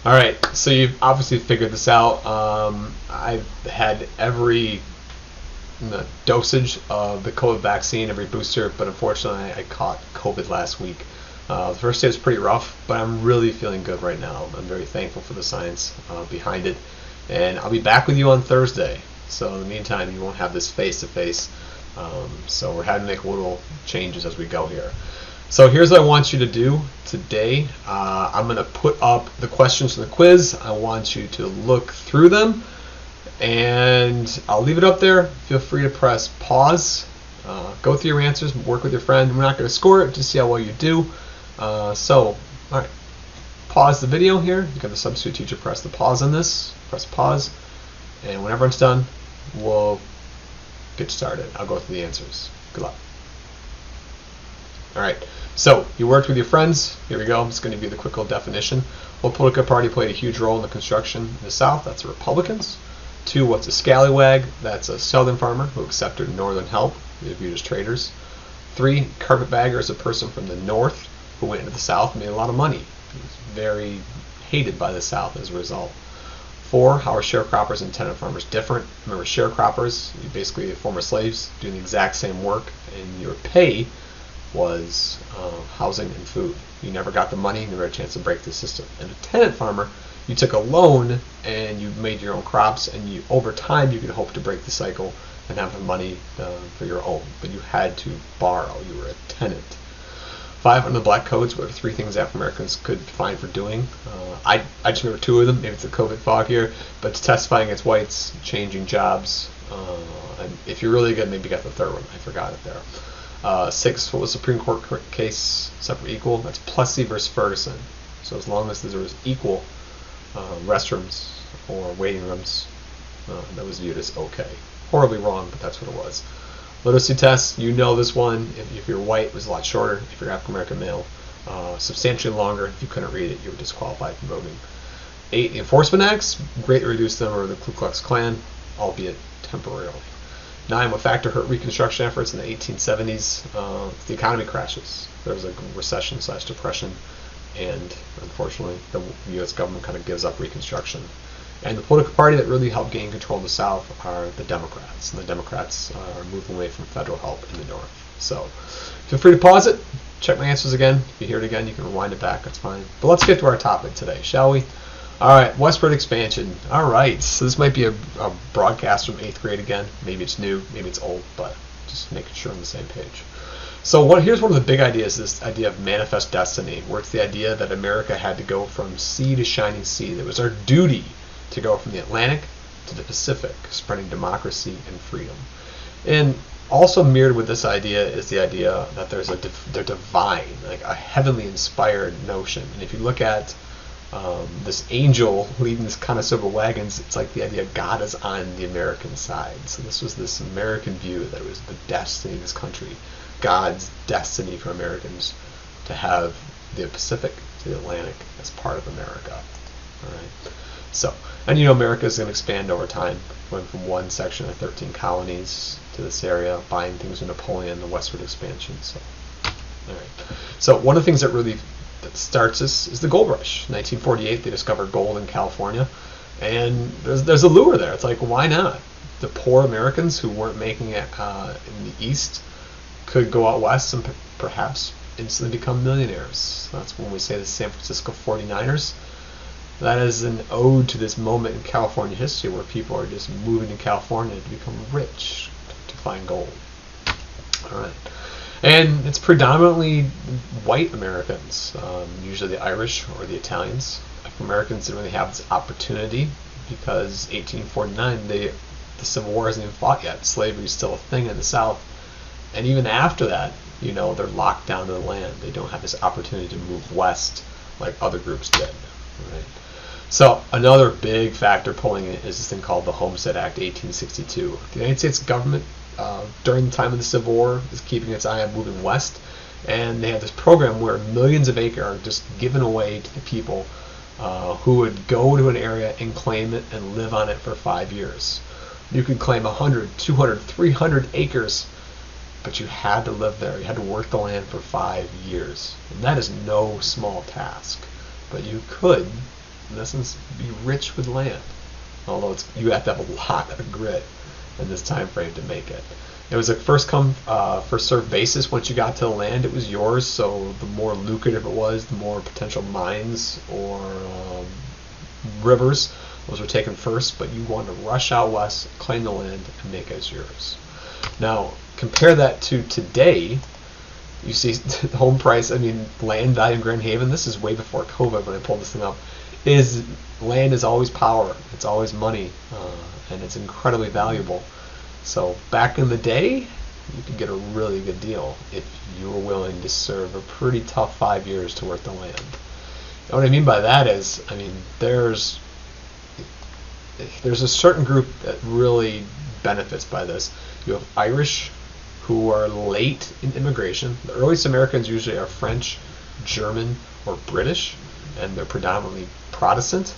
All right, so you've obviously figured this out. I've had every dosage of the COVID vaccine, every booster, but unfortunately I caught COVID last week. The first day was pretty rough, but I'm really feeling good right now. I'm very thankful for the science behind it, and I'll be back with you on Thursday. So in the meantime, you won't have this face-to-face. So we're having to make little changes as we go here. So here's what I want you to do today. I'm going to put up the questions from the quiz. I want you to look through them, and I'll leave it up there. Feel free to press pause, go through your answers, work with your friend. We're not going to score it, just see how well you do. All right, pause the video here. You can the substitute teacher press the pause on this. Press pause, and when everyone's done, we'll get started. I'll go through the answers. Good luck. All right, so you worked with your friends. Here we go. It's going to be the quick little definition. What political party played a huge role in the construction in the South? That's the Republicans. 2, what's a scallywag? That's a southern farmer who accepted northern help. They're viewed as traitors. 3, carpetbagger is a person from the North who went into the South and made a lot of money. He was very hated by the South as a result. 4, how are sharecroppers and tenant farmers different? Remember, sharecroppers, you basically former slaves doing the exact same work, and your pay was housing and food. You never got the money, never had a chance to break the system. And a tenant farmer, you took a loan and you made your own crops, and you over time you could hope to break the cycle and have the money for your own. But you had to borrow. You were a tenant. 5, under the black codes, what are 3 things African Americans could be fined for doing? I just remember 2 of them. Maybe it's the COVID fog here, but it's testifying against whites, changing jobs, and if you're really good, maybe you got the 3rd one. I forgot it there. 6, what was the Supreme Court case separate equal? That's Plessy versus Ferguson. So as long as there was equal restrooms or waiting rooms, that was viewed as okay. Horribly wrong, but that's what it was. Literacy test, you know this one. If you're white, it was a lot shorter. If you're African American male, substantially longer. If you couldn't read it, you were disqualified from voting. 8, the enforcement acts greatly reduced the number of the Ku Klux Klan, albeit temporarily. 9, what factor hurt Reconstruction efforts in the 1870s? The economy crashes. There was a recession/depression, and unfortunately, the U.S. government kind of gives up Reconstruction. And the political party that really helped gain control of the South are the Democrats, and the Democrats are moving away from federal help in the North. So feel free to pause it, check my answers again. If you hear it again, you can rewind it back, that's fine. But let's get to our topic today, shall we? All right, Westward Expansion. All right, so this might be a broadcast from 8th grade again. Maybe it's new, maybe it's old, but just making sure I'm on the same page. So here's one of the big ideas, this idea of manifest destiny, where it's the idea that America had to go from sea to shining sea. That was our duty to go from the Atlantic to the Pacific, spreading democracy and freedom. And also mirrored with this idea is the idea that they're divine, like a heavenly inspired notion. And if you look at this angel leading this kind of silver wagons, it's like the idea God is on the American side. So this was this American view that it was the destiny of this country, God's destiny for Americans to have the Pacific to the Atlantic as part of America. All right. So, and you know, America is going to expand over time, going from one section of 13 colonies to this area, buying things with Napoleon, the Westward Expansion. So, all right. So one of the things that really starts this is the gold rush. 1948, they discovered gold in California, and there's a lure there. It's like, why not? The poor Americans who weren't making it in the East could go out west and perhaps instantly become millionaires. That's when we say the San Francisco 49ers. That is an ode to this moment in California history where people are just moving to California to become rich, to find gold. All right. And it's predominantly white Americans, usually the Irish or the Italians. African Americans didn't really have this opportunity because 1849, the Civil War hasn't even fought yet. Slavery is still a thing in the South. And even after that, you know, they're locked down to the land. They don't have this opportunity to move west like other groups did. Right? So another big factor pulling it is this thing called the Homestead Act 1862. The United States government during the time of the Civil War is keeping its eye on moving west, and they have this program where millions of acres are just given away to the people who would go to an area and claim it and live on it for 5 years. You could claim 100, 200, 300 acres, but you had to live there. You had to work the land for 5 years. And that is no small task. But you could in essence, be rich with land. Although you have to have a lot of grit in this time frame to make it. It was a first come, first served basis. Once you got to the land, it was yours. So the more lucrative it was, the more potential mines or rivers, those were taken first. But you wanted to rush out west, claim the land, and make it as yours. Now compare that to today. You see the home price. I mean, land value in Grand Haven. This is way before COVID when I pulled this thing up. Land is always power. It's always money, and it's incredibly valuable. So back in the day, you could get a really good deal if you were willing to serve a pretty tough 5 years to work the land. And what I mean by that is, I mean, there's a certain group that really benefits by this. You have Irish, who are late in immigration. The earliest Americans usually are French, German, or British, and they're predominantly Protestant.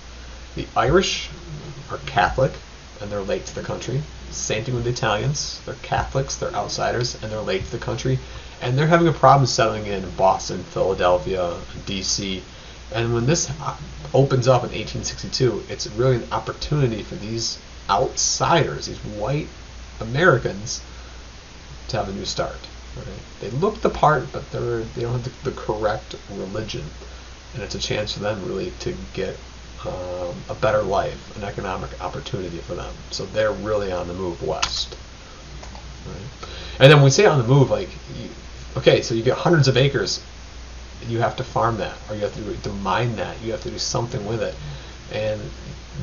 The Irish are Catholic, and they're late to the country. Same thing with the Italians. They're Catholics, they're outsiders, and they're late to the country. And they're having a problem settling in Boston, Philadelphia, D.C. And when this opens up in 1862, it's really an opportunity for these outsiders, these white Americans, to have a new start. Right? They look the part, but they don't have the correct religion. And it's a chance for them really to get a better life, an economic opportunity for them. So they're really on the move west. Right? And then when we say on the move, like, so you get hundreds of acres, you have to farm that, or you have to mine that, you have to do something with it. And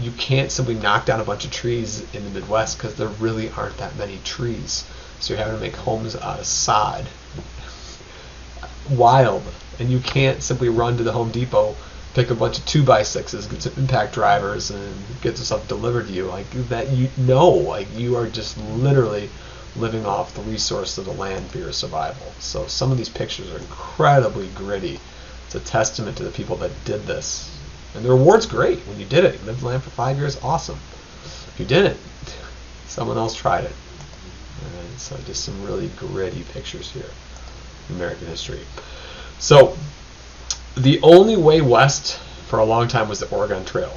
you can't simply knock down a bunch of trees in the Midwest because there really aren't that many trees. So you're having to make homes out of sod. Wild. And you can't simply run to the Home Depot, pick a bunch of 2x6s, get some impact drivers, and get the stuff delivered to you. Like that, you are just literally living off the resource of the land for your survival. So some of these pictures are incredibly gritty. It's a testament to the people that did this. And the reward's great when you did it. You lived the land for 5 years, awesome. If you didn't, someone else tried it. And so just some really gritty pictures here in American history. So the only way west for a long time was the Oregon Trail.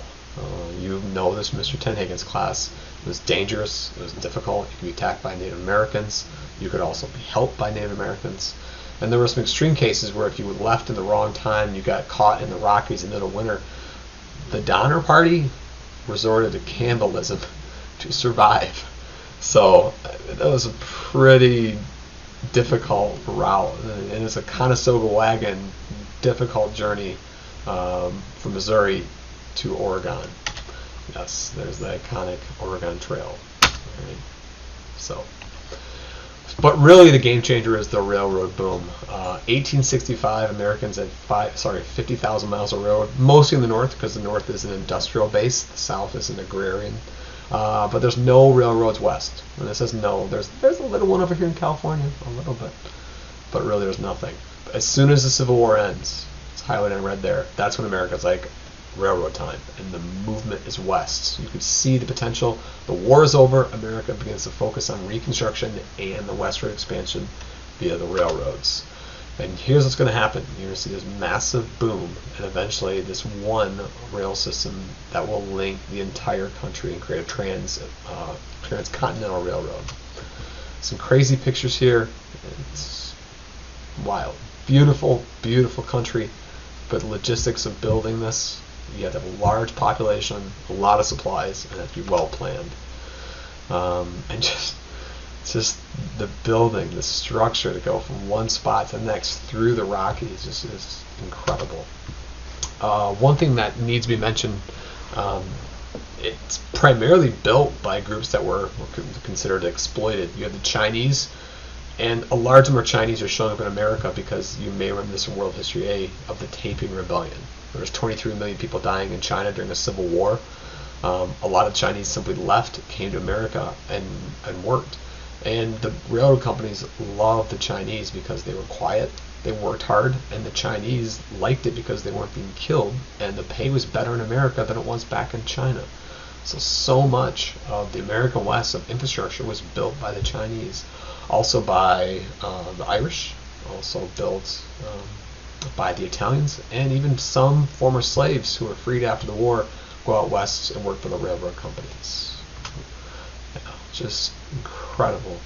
You know this from Mr. Tenhagen's class. It was dangerous. It was difficult. You could be attacked by Native Americans. You could also be helped by Native Americans. And there were some extreme cases where if you left in the wrong time, you got caught in the Rockies in the middle of winter. The Donner Party resorted to cannibalism to survive. So that was a pretty difficult route, and it's a Conestoga wagon, difficult journey from Missouri to Oregon. Yes, there's the iconic Oregon Trail. Right? So, but really the game changer is the railroad boom. 1865, Americans had 50,000 miles of railroad, mostly in the north because the north is an industrial base, the south is an agrarian. But there's no railroads west. When it says no, there's a little one over here in California, a little bit, but really there's nothing. As soon as the Civil War ends, it's highlighted in red there, that's when America's like, railroad time, and the movement is west. You can see the potential. The war is over. America begins to focus on Reconstruction and the Westward Expansion via the railroads. And here's what's going to happen. You're going to see this massive boom, and eventually this one rail system that will link the entire country and create a transcontinental railroad. Some crazy pictures here. It's wild. Beautiful, beautiful country, but the logistics of building this, you have to have a large population, a lot of supplies, and it has to be well planned. And just the building, the structure to go from one spot to the next through the Rockies is incredible. One thing that needs to be mentioned, it's primarily built by groups that were considered exploited. You have the Chinese, and a large number of Chinese are showing up in America because you may remember this in World History A of the Taiping Rebellion. There was 23 million people dying in China during the Civil War. A lot of Chinese simply left, came to America, and worked. And the railroad companies loved the Chinese because they were quiet, they worked hard, and the Chinese liked it because they weren't being killed, and the pay was better in America than it was back in China. So much of the American West of infrastructure was built by the Chinese. Also by the Irish, also built by the Italians, and even some former slaves who were freed after the war go out west and work for the railroad companies. Yeah, just incredible,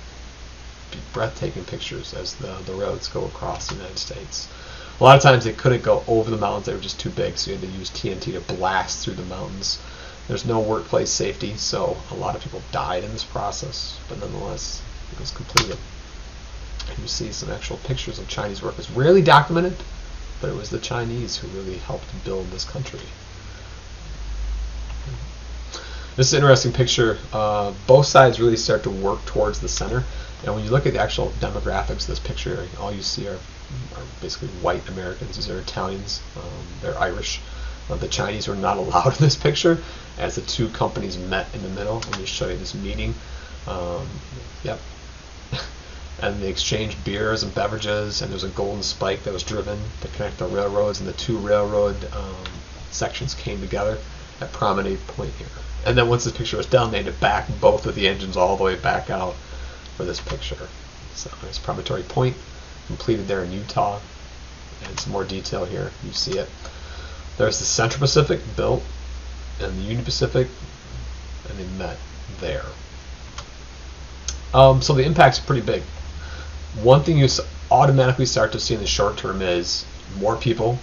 breathtaking pictures as the roads go across the United States. A lot of times they couldn't go over the mountains, they were just too big, so you had to use TNT to blast through the mountains. There's no workplace safety, so a lot of people died in this process, but nonetheless, it was completed. And you see some actual pictures of Chinese workers, rarely documented, but it was the Chinese who really helped build this country. This is an interesting picture. Both sides really start to work towards the center, and when you look at the actual demographics of this picture, all you see are basically white Americans. These are Italians, they're Irish. The Chinese were not allowed in this picture, as the two companies met in the middle. Let me show you this meeting. Yep. And they exchanged beers and beverages, and there was a golden spike that was driven to connect the railroads, and the two railroad sections came together at Promenade Point here. And then once this picture was done, they had to back both of the engines all the way back out for this picture. So there's Promontory Point, completed there in Utah, and some more detail here. You see it. There's the Central Pacific built, and the Union Pacific, and they met there. So the impact's pretty big. One thing you automatically start to see in the short term is more people,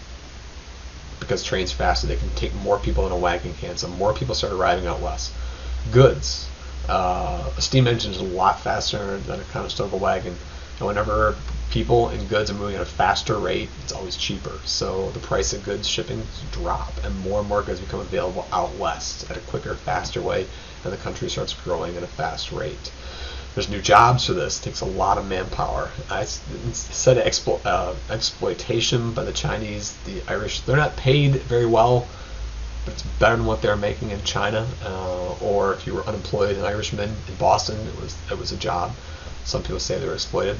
because trains faster, they can take more people in a wagon can, so more people start arriving out west. Goods. A steam engine is a lot faster than a Conestoga wagon, and whenever people and goods are moving at a faster rate, it's always cheaper. So the price of goods shipping drop, and more goods become available out west at a quicker, faster way, and the country starts growing at a fast rate. There's new jobs for this. It takes a lot of manpower. Instead of exploitation by the Chinese, the Irish, they're not paid very well, but it's better than what they're making in China. Or if you were unemployed, an Irishman in Boston, it was a job. Some people say they were exploited.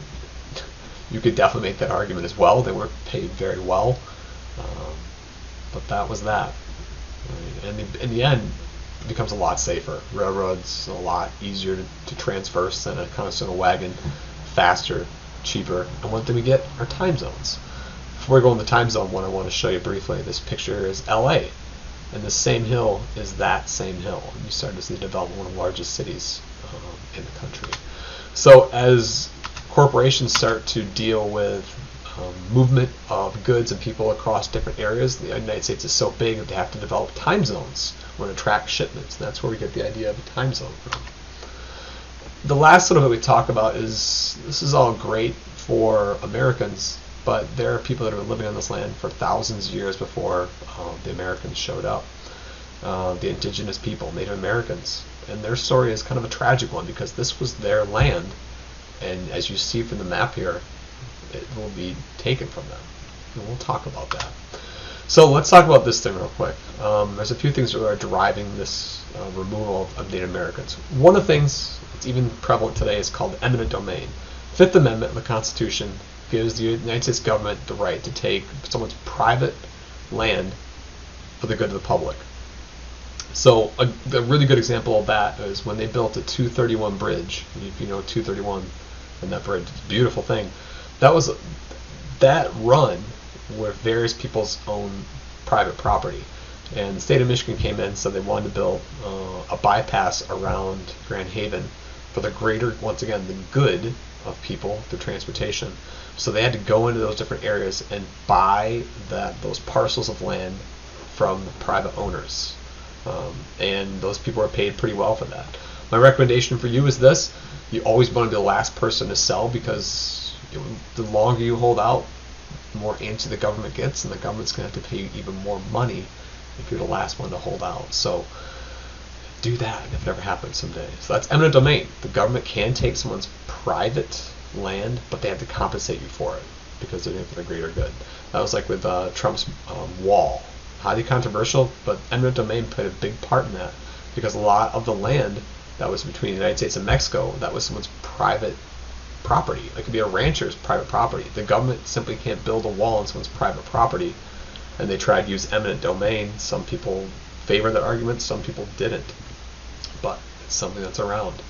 You could definitely make that argument as well. They weren't paid very well, but that was that. And in the end, it becomes a lot safer. Railroads a lot easier to transverse than a Conestoga wagon, faster, cheaper. And one thing we get are time zones. Before we go on the time zone one, I want to show you briefly. This picture is LA, and the same hill is that same hill. You start to see the development of one of the largest cities in the country. So as corporations start to deal with movement of goods and people across different areas, the United States is so big that they have to develop time zones or to track shipments. And that's where we get the idea of a time zone from. The last little bit we talk about is, this is all great for Americans, but there are people that are living on this land for thousands of years before the Americans showed up. The indigenous people, Native Americans, and their story is kind of a tragic one because this was their land, and as you see from the map here, it will be taken from them. And we'll talk about that. So let's talk about this thing real quick. There's a few things that are driving this removal of Native Americans. One of the things that's even prevalent today is called eminent domain. Fifth Amendment of the Constitution gives the United States government the right to take someone's private land for the good of the public. So a really good example of that is when they built the 231 bridge. If you know 231 and that bridge, it's a beautiful thing. That run were various people's own private property. And the state of Michigan came in and said they wanted to build a bypass around Grand Haven for the greater, once again, the good of people through transportation. So they had to go into those different areas and buy those parcels of land from the private owners. And those people are paid pretty well for that. My recommendation for you is this: you always want to be the last person to sell, because the longer you hold out, the more antsy the government gets, and the government's going to have to pay you even more money if you're the last one to hold out. So do that if it ever happens someday. So that's eminent domain. The government can take someone's private land, but they have to compensate you for it because they're doing it for the greater good. That was like with Trump's wall. Highly controversial, but eminent domain played a big part in that, because a lot of the land that was between the United States and Mexico, that was someone's private property. It could be a rancher's private property. The government simply can't build a wall on someone's private property, and they tried to use eminent domain. Some people favor that argument, some people didn't, but it's something that's around.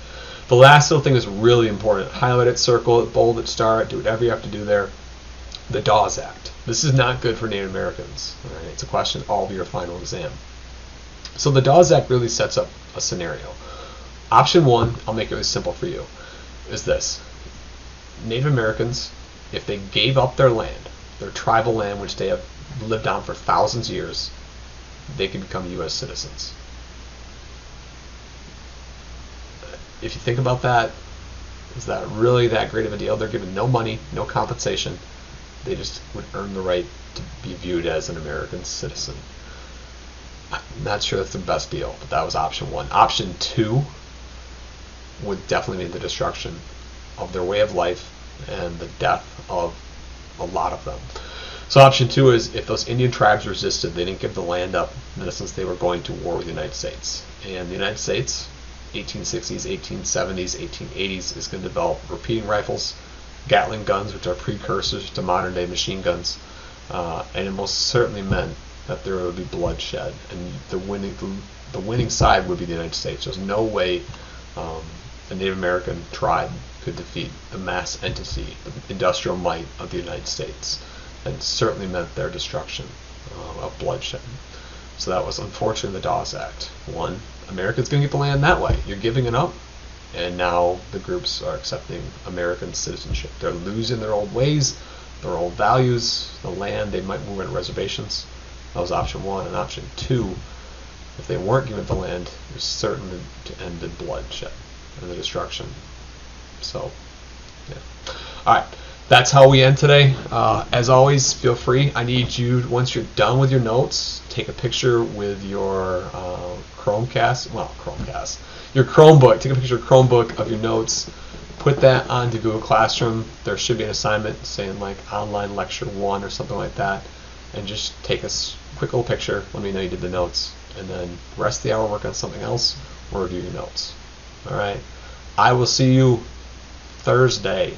The last little thing is really important. Highlight it, circle it, bold it, star it, do whatever you have to do there. The Dawes Act. This is not good for Native Americans. All right? It's a question all of your final exam. So the Dawes Act really sets up a scenario. Option one, I'll make it really simple for you, is this. Native Americans, if they gave up their land, their tribal land, which they have lived on for thousands of years, they could become U.S. citizens. If you think about that, is that really that great of a deal? They're given no money, no compensation. They just would earn the right to be viewed as an American citizen. I'm not sure that's the best deal, but that was option one. Option two would definitely mean the destruction of their way of life and the death of a lot of them. So option two is if those Indian tribes resisted, they didn't give the land up, in essence they were going to war with the United States. And the United States, 1860s, 1870s, 1880s, is going to develop repeating rifles, Gatling guns, which are precursors to modern day machine guns, and it most certainly meant that there would be bloodshed, and the winning side would be the United States. There's no way a Native American tribe could defeat the mass entity, the industrial might of the United States, and certainly meant their destruction of bloodshed. So that was unfortunately the Dawes Act. One, America's going to get the land that way. You're giving it up, and now the groups are accepting American citizenship. They're losing their old ways, their old values, the land. They might move into reservations. That was option one. And option two, if they weren't given the land, it was certain to end in bloodshed and the destruction. So, yeah. All right. That's how we end today. As always, feel free. I need you, once you're done with your notes, take a picture with your your Chromebook. Take a picture of your Chromebook of your notes. Put that onto Google Classroom. There should be an assignment saying like online lecture 1 or something like that. And just take a quick little picture. Let me know you did the notes. And then the rest of the hour work on something else or review your notes. All right. I will see you Thursday.